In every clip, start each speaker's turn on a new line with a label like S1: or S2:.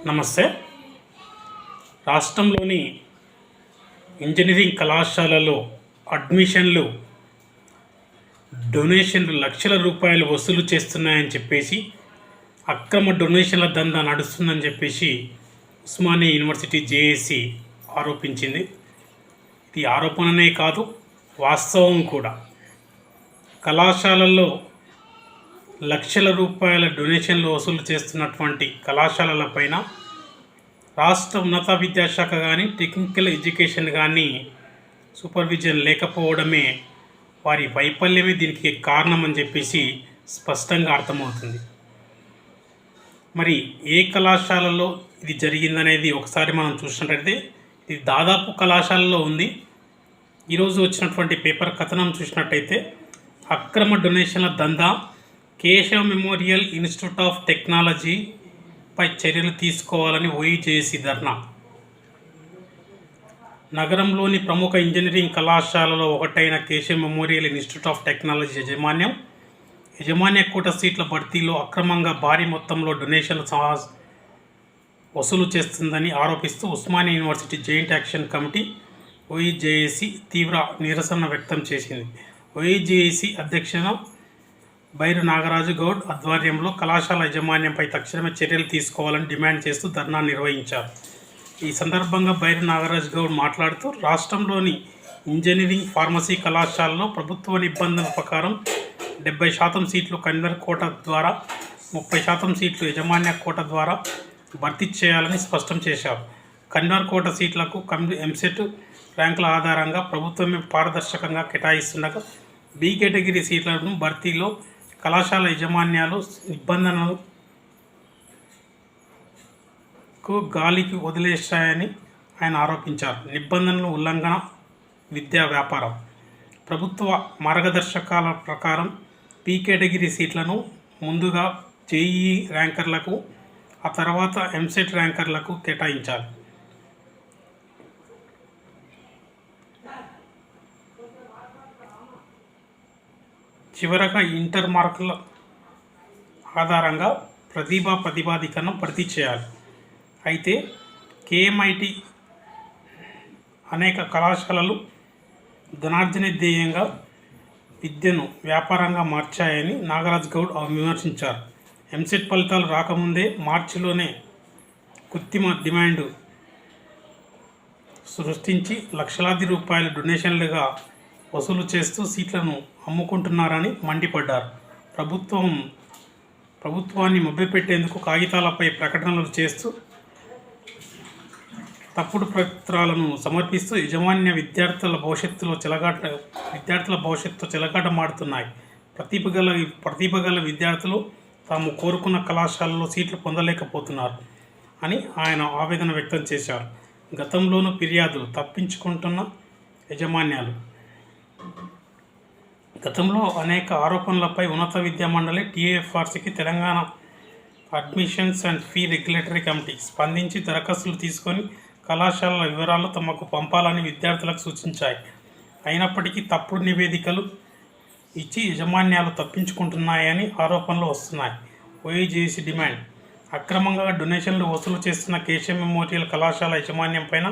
S1: నమస్తే. రాష్ట్రంలోని ఇంజనీరింగ్ కళాశాలలో అడ్మిషన్లు డొనేషన్లు లక్షల రూపాయలు వసూలు చేస్తున్నాయని చెప్పేసి అక్రమ డొనేషన్ల దందా నడుస్తుందని చెప్పేసి ఉస్మానియా యూనివర్సిటీ జేఏసీ ఆరోపించింది. ఇది ఆరోపణనే కాదు, వాస్తవం కూడా. కళాశాలల్లో లక్షల రూపాయల డొనేషన్లు వసూలు చేస్తున్నటువంటి కళాశాలలపైన రాష్ట్ర ఉన్నత విద్యాశాఖ కానీ టెక్నికల్ ఎడ్యుకేషన్ కానీ సూపర్విజన్ లేకపోవడమే వారి వైఫల్యమే దీనికి కారణం అని చెప్పేసి స్పష్టంగా అర్థమవుతుంది. మరి ఏ కళాశాలలో ఇది జరిగిందనేది ఒకసారి మనం చూసినట్లయితే ఇది దాదాపు కళాశాలలో ఉంది. ఈరోజు వచ్చినటువంటి పేపర్ కథనం చూసినట్టయితే అక్రమ డొనేషన్ల దందా, కేశవ్ మెమోరియల్ ఇన్స్టిట్యూట్ ఆఫ్ టెక్నాలజీపై చర్యలు తీసుకోవాలని ఓయూజేఏసీ ధర్నా. నగరంలోని ప్రముఖ ఇంజనీరింగ్ కళాశాలలో ఒకటైన Keshav memorial institute of technology యజమాన్య కోట సీట్ల భర్తీలో అక్రమంగా భారీ మొత్తంలో డొనేషన్లు వసూలు చేస్తుందని ఆరోపిస్తూ Osmania university joint action committee OUJAC తీవ్ర నిరసన వ్యక్తం చేసింది. ఓయూజేఏసీ అధ్యక్షుడు బైరు నాగరాజు గౌడ్ ఆధ్వర్యంలో కళాశాల యాజమాన్యంపై తక్షణమే చర్యలు తీసుకోవాలని డిమాండ్ చేస్తూ ధర్నా నిర్వహించారు. ఈ సందర్భంగా బైరు నాగరాజు గౌడ్ మాట్లాడుతూ రాష్ట్రంలోని ఇంజనీరింగ్, ఫార్మసీ కళాశాలలో ప్రభుత్వ నిబంధనల ప్రకారం 70% సీట్లు కన్వీనర్ కోట ద్వారా, 30% సీట్లు యాజమాన్య కోట ద్వారా భర్తీ చేయాలని స్పష్టం చేశారు. కన్వీనర్ కోట సీట్లకు ఎంసెట్ ర్యాంకుల ఆధారంగా ప్రభుత్వమే పారదర్శకంగా కేటాయిస్తుండగా బి కేటగిరీ సీట్లను భర్తీలో కళాశాల యాజమాన్యాలు నిబంధనలకు గాలికి వదిలేశాయని ఆయన ఆరోపించారు. నిబంధనల ఉల్లంఘన విద్యా వ్యాపారం. ప్రభుత్వ మార్గదర్శకాల ప్రకారం బి కేటగిరీ సీట్లను ముందుగా జేఈఈ ర్యాంకర్లకు, ఆ తర్వాత ఎంసెట్ ర్యాంకర్లకు కేటాయించాలి. చివరగా ఇంటర్ మార్కుల ఆధారంగా ప్రతిభాధికరణం భర్తీ చేయాలి. అయితే కేఎంఐటి అనేక కళాశాలలు ధనార్జన ధ్యేయంగా విద్యను వ్యాపారంగా మార్చాయని నాగరాజ్ గౌడ్ విమర్శించారు. ఎంసెట్ ఫలితాలు రాకముందే మార్చిలోనే కృత్రిమ డిమాండ్ సృష్టించి లక్షలాది రూపాయల డొనేషన్లుగా వసూలు చేస్తూ సీట్లను అమ్ముకుంటున్నారని మండిపడ్డారు. ప్రభుత్వాన్ని మభ్యపెట్టేందుకు కాగితాలపై ప్రకటనలు చేస్తూ తప్పుడు పత్రాలను సమర్పిస్తూ యాజమాన్య విద్యార్థుల భవిష్యత్తు చెలగాటమాడుతున్నాయి. ప్రతిభగల విద్యార్థులు తాము కోరుకున్న కళాశాలలో సీట్లు పొందలేకపోతున్నారు అని ఆయన ఆవేదన వ్యక్తం చేశారు. గతంలోనూ ఫిర్యాదులు తప్పించుకుంటున్న యాజమాన్యాలు. గతంలో అనేక ఆరోపణలపై ఉన్నత విద్యా మండలి టీఏఎఫ్ఆర్సీకి Telangana admissions and fee regulatory committee స్పందించి దరఖాస్తులు తీసుకొని కళాశాలల వివరాలు తమకు పంపాలని విద్యార్థులకు సూచించాయి. అయినప్పటికీ తప్పుడు నివేదికలు ఇచ్చి యాజమాన్యాలు తప్పించుకుంటున్నాయని ఆరోపణలు వస్తున్నాయి. OUJAC demand. అక్రమంగా డొనేషన్లు వసూలు చేస్తున్న కేశవ్ మెమోరియల్ కళాశాల యాజమాన్యం పైన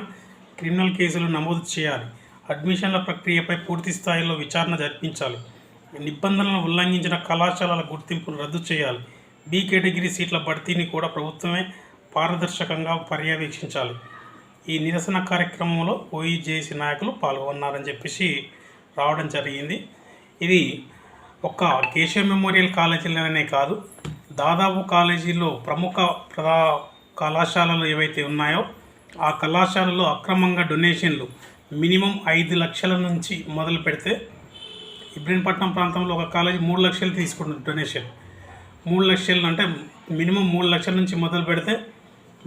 S1: క్రిమినల్ కేసులు నమోదు చేయాలి. అడ్మిషన్ల ప్రక్రియపై పూర్తి స్థాయిలో విచారణ జరిపించాలి. నిబంధనలను ఉల్లంఘించిన కళాశాలల గుర్తింపును రద్దు చేయాలి. బి కేటగిరీ సీట్ల భర్తీని కూడా ప్రభుత్వమే పారదర్శకంగా పర్యవేక్షించాలి. ఈ నిరసన కార్యక్రమంలో ఓయూజేఏసీ నాయకులు పాల్గొన్నారని చెప్పేసి రావడం జరిగింది. ఇది ఒక్క కేశవ్ మెమోరియల్ కాలేజీలనే కాదు, దాదాపు కాలేజీల్లో ప్రముఖ కళాశాలలు ఏవైతే ఉన్నాయో ఆ కళాశాలలో అక్రమంగా డొనేషన్లు మినిమం 5 లక్షల నుంచి మొదలు పెడితే ఇబ్రహీంపట్నం ప్రాంతంలో ఒక కాలేజీ 3 లక్షలు తీసుకుంటుంది డొనేషన్. 3 లక్షలు అంటే మినిమం 3 లక్షల నుంచి మొదలు పెడితే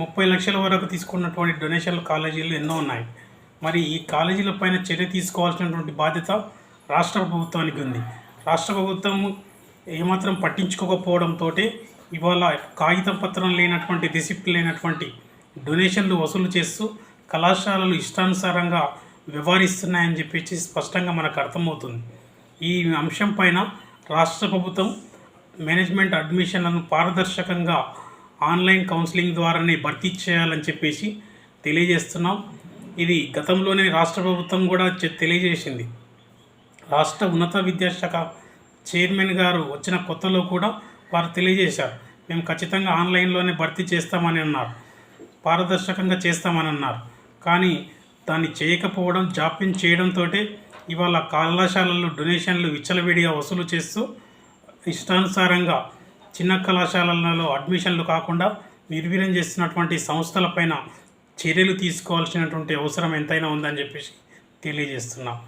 S1: 30 లక్షల వరకు తీసుకున్నటువంటి డొనేషన్లు కాలేజీలు ఎన్నో ఉన్నాయి. మరి ఈ కాలేజీల పైన చర్య తీసుకోవాల్సినటువంటి బాధ్యత రాష్ట్ర ప్రభుత్వానికి ఉంది. రాష్ట్ర ప్రభుత్వం ఏమాత్రం పట్టించుకోకపోవడంతో ఇవాళ కాగితం పత్రం లేనటువంటి, రిసిప్ట్ లేనటువంటి డొనేషన్లు వసూలు చేస్తూ కళాశాలలు ఇష్టానుసారంగా వ్యవహరిస్తున్నాయని చెప్పేసి స్పష్టంగా మనకు అర్థమవుతుంది. ఈ అంశం పైన రాష్ట్ర ప్రభుత్వం మేనేజ్మెంట్ అడ్మిషన్లను పారదర్శకంగా ఆన్లైన్ కౌన్సిలింగ్ ద్వారానే భర్తీ చేయాలని చెప్పేసి తెలియజేస్తున్నాం. ఇది గతంలోనే రాష్ట్ర ప్రభుత్వం కూడా తెలియజేసింది. రాష్ట్ర ఉన్నత విద్యాశాఖ చైర్మన్ గారు వచ్చిన కొత్తలో కూడా వారు తెలియజేశారు, మేము ఖచ్చితంగా ఆన్లైన్లోనే భర్తీ చేస్తామని అన్నారు, పారదర్శకంగా చేస్తామని అన్నారు. కానీ దాన్ని చేయకపోవడం, జాప్యం చేయడంతో ఇవాళ కళాశాలల్లో డొనేషన్లు విచ్చలవిడిగా వసూలు చేస్తూ ఇష్టానుసారంగా చిన్న కళాశాలలలో అడ్మిషన్లు కాకుండా నిర్వీర్యం చేస్తున్నటువంటి సంస్థలపైన చర్యలు తీసుకోవాల్సినటువంటి అవసరం ఎంతైనా ఉందని చెప్పేసి తెలియజేస్తున్నాం.